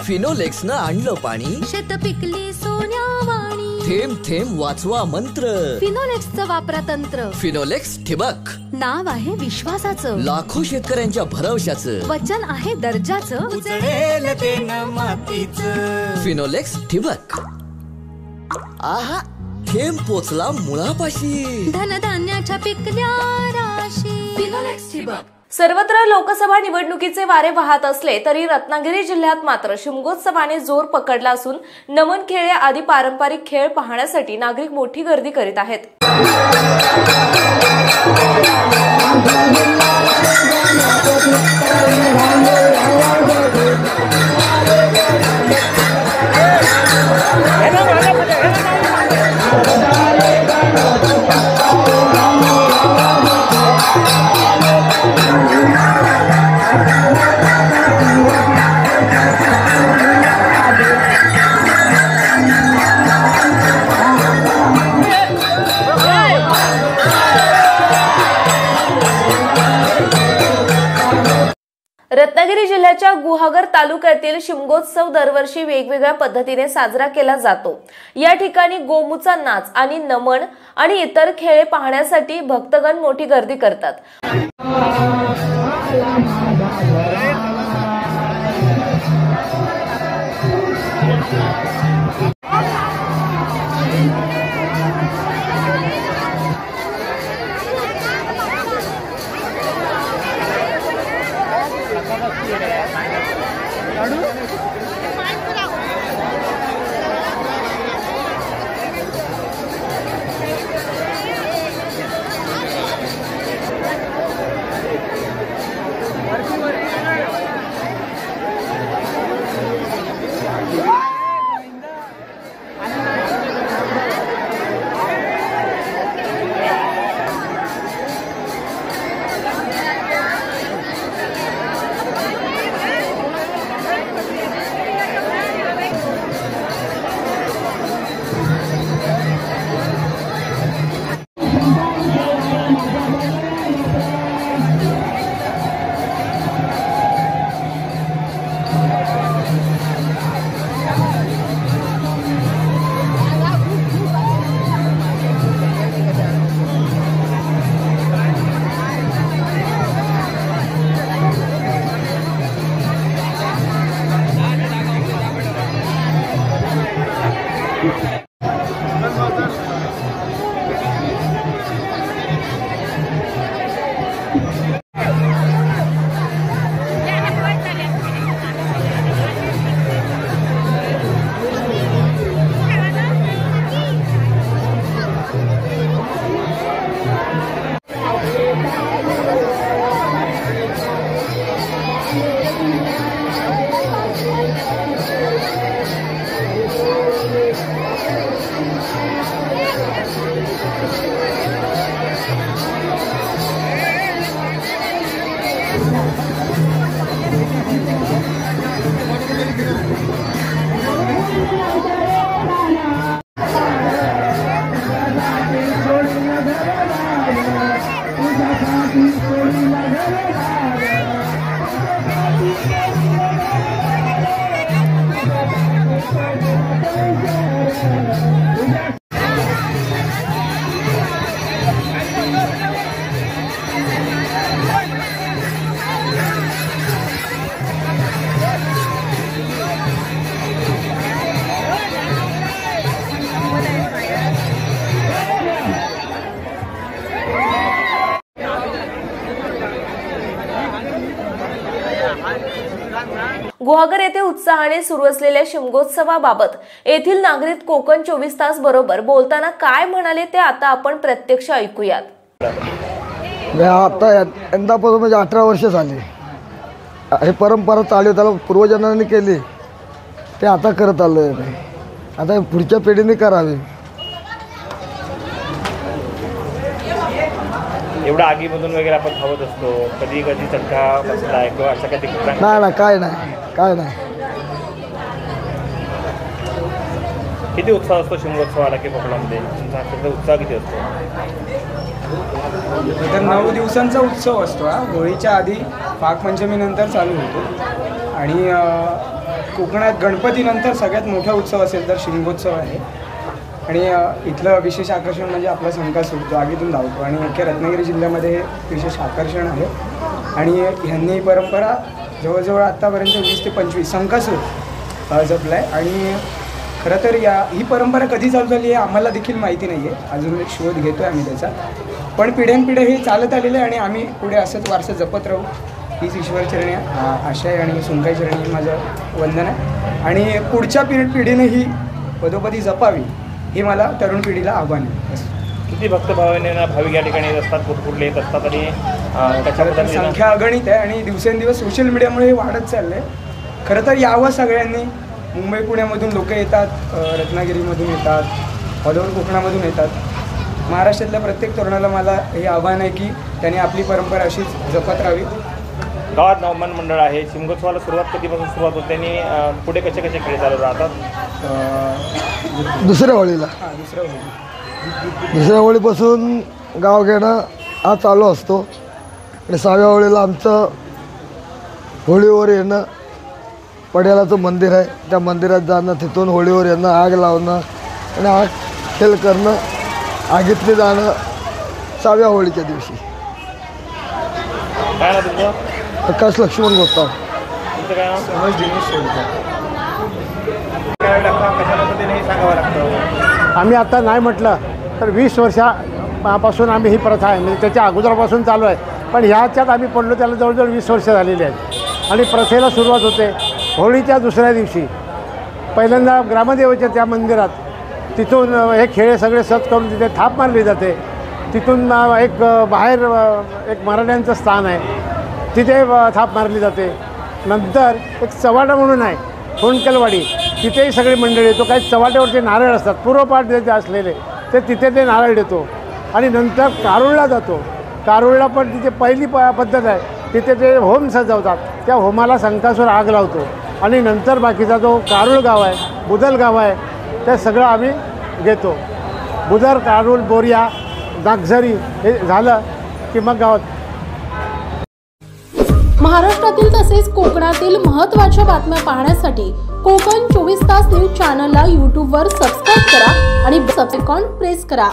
फिनोलेक्स न आणलं पाणी, शेत पिकली सोन्यावाणी. थेंब थेंब वाचवा मंत्र, फिनोलेक्सचं वापरा तंत्र. फिनोलेक्स ठिबक, नाव आहे विश्वासाचं, लाखो शेतकऱ्यांच्या भरवशाचं, वचन आहे दर्जाचं. उचलेल ते न मातीचं. फिनोलेक्स ठिबक. आहा, थेंब पोचला मुळापाशी, धनधान्याच्या पिकल्या राशी. फिनोलेक्स ठिबक. सर्वत्र लोकसभा निवडणुकीचे वारे वाहत असले तरी रत्नागिरी जिल्ह्यात मात्र शिमगोत्सवाने जोर पकडला असून नमन खेळ आदी पारंपरिक खेळ पाहण्यासाठी नागरिक मोठी गर्दी करीत आहेत. रत्नागिरी जिल्ह्याच्या गुहागर तालुक्यातील शिमगोत्सव दरवर्षी वेगवेगळ्या पद्धतीने साजरा केला जातो. या ठिकाणी गोमूचा नाच आणि नमन आणि इतर खेळ पाहण्यासाठी भक्तगण मोठी गर्दी करतात. गुहागर येथे उत्साहाने सुरू असलेल्या शिमगोत्सवाबाबत येथील नागरिक कोकण 24 तास बरोबर बोलताना काय म्हणाले ते आता आपण प्रत्यक्ष ऐकूयात. आता यंदापासून म्हणजे 18 वर्ष झाली. हे परंपरा चालू त्याला पूर्वजांनी केली ते आता करत आलोय. आता पुढच्या पिढीने करावी. एवढा आगीमधून वगैरे आपण धावत असतो, कधी कधी चटका बसला किंवा अशा काही नाही काय नाही काय नाही. किती उत्साह असतो शिमगोत्सवाला की कोकणामध्ये? तुमचा उत्साह किती असतो? तर 9 दिवसांचा उत्सव असतो हा. होळीच्या आधी नागपंचमीनंतर चालू होतो आणि कोकणात गणपतीनंतर सगळ्यात मोठा उत्सव असेल तर शिमगोत्सव आहे. आणि इथलं विशेष आकर्षण म्हणजे आपला संकासूर जो आगीतून धावतो आणि अख्ख्या रत्नागिरी जिल्ह्यामध्ये हे विशेष आकर्षण आहे. आणि ह्यांनी ही परंपरा जवळजवळ आत्तापर्यंत 20 ते 25 संकासूर जपला आहे. आणि खरं तर ही परंपरा कधी चालू झाली आहे आम्हाला देखील माहिती नाही आहे. अजून एक शोध घेतो आहे आम्ही त्याचा. पण पिढ्यानपिढ्या हे चालत आलेलं आहे आणि आम्ही पुढे असंच वारसा जपत राहू. हीच ईश्वरचरणी आशा आहे आणि सुनकाईचरणी माझं वंदन आहे. आणि पुढच्या पिढीने ही पदोपदी जपावी हे मला तरुण पिढीला आव्हान आहे. किती भक्तभावाने भाविक या ठिकाणी येत असतात, कुठले येत असतात आणि त्याच्याबद्दल संख्या अगणित आहे आणि दिवसेंदिवस सोशल मीडियामुळे हे वाढत चाललं आहे. खरं तर यावं सगळ्यांनी. मुंबई पुण्यामधून लोक येतात, रत्नागिरीमधून येतात, ऑल ओव्हर कोकणामधून येतात. महाराष्ट्रातल्या प्रत्येक तरुणाला मला हे आव्हान आहे की त्यांनी आपली परंपरा अशीच जपत राहावी. गावात नवमान मंडळ आहे. शिमगोत्सवाला सुरुवात कधीपासून सुरुवात होते आणि पुढे कसे कसे खेळ चालू राहतात? दुसऱ्या होळीला दुसऱ्या होळीपासून गाव घेणं हा चालू असतो. आणि 6व्या होळीला आमचं होळीवर येणं, पड्यालाचं मंदिर आहे त्या मंदिरात जाणं, तिथून होळीवर येणं, आग लावणं आणि आग खेळ करणं, आगीतले जाणं 6व्या होळीच्या दिवशी. काय ना तुमचं? आकाश लक्ष्मण गोताव. तुमचं काय नाव? समज दिनेश काय लागतं, कशा पद्धतीने सांगावं लागतं? आम्ही आता नाही म्हटलं तर 20 वर्षापासून आम्ही ही प्रथा आहे, म्हणजे त्याच्या अगोदरपासून चालू आहे. पण ह्याच्यात आम्ही पडलो त्याला जवळजवळ 20 वर्ष झालेली आहेत. आणि प्रथेला सुरुवात होते होळीच्या दुसऱ्या दिवशी. पहिल्यांदा ग्रामदेवच्या त्या मंदिरात तिथून हे खेळ सगळे सत करून तिथे थाप मारली जाते. तिथून एक बाहेर एक मराठ्यांचं स्थान आहे तिथे थाप मारली जाते. नंतर एक चव्हाटा म्हणून आहे होणकलवाडी, तिथेही सगळी मंडळी येतो. काही चव्हाट्यावरचे नारळ असतात पूर्वपाठ देते असलेले ते तिथे ते नारळ देतो. आणि नंतर कारुळला जातो. कारुळला पण तिथे पहिली पद्धत आहे, तिथे ते होम सजवतात. त्या होमाला संकासूर आग लावतो. आणि नंतर बाकीचा जो कारुळ गाव आहे, बुदल गाव आहे, ते सगळं आम्ही घेतो. बुदर, कारुळ, बोरिया, नागझरी हे झालं की मग गावात. महाराष्ट्रातील तसेच कोकणातील महत्त्वाच्या बातम्या पाहण्यासाठी कोकण 24 तास न्यूज चॅनलला यूट्यूबवर सबस्क्राईब करा आणि बेल आयकॉन प्रेस करा.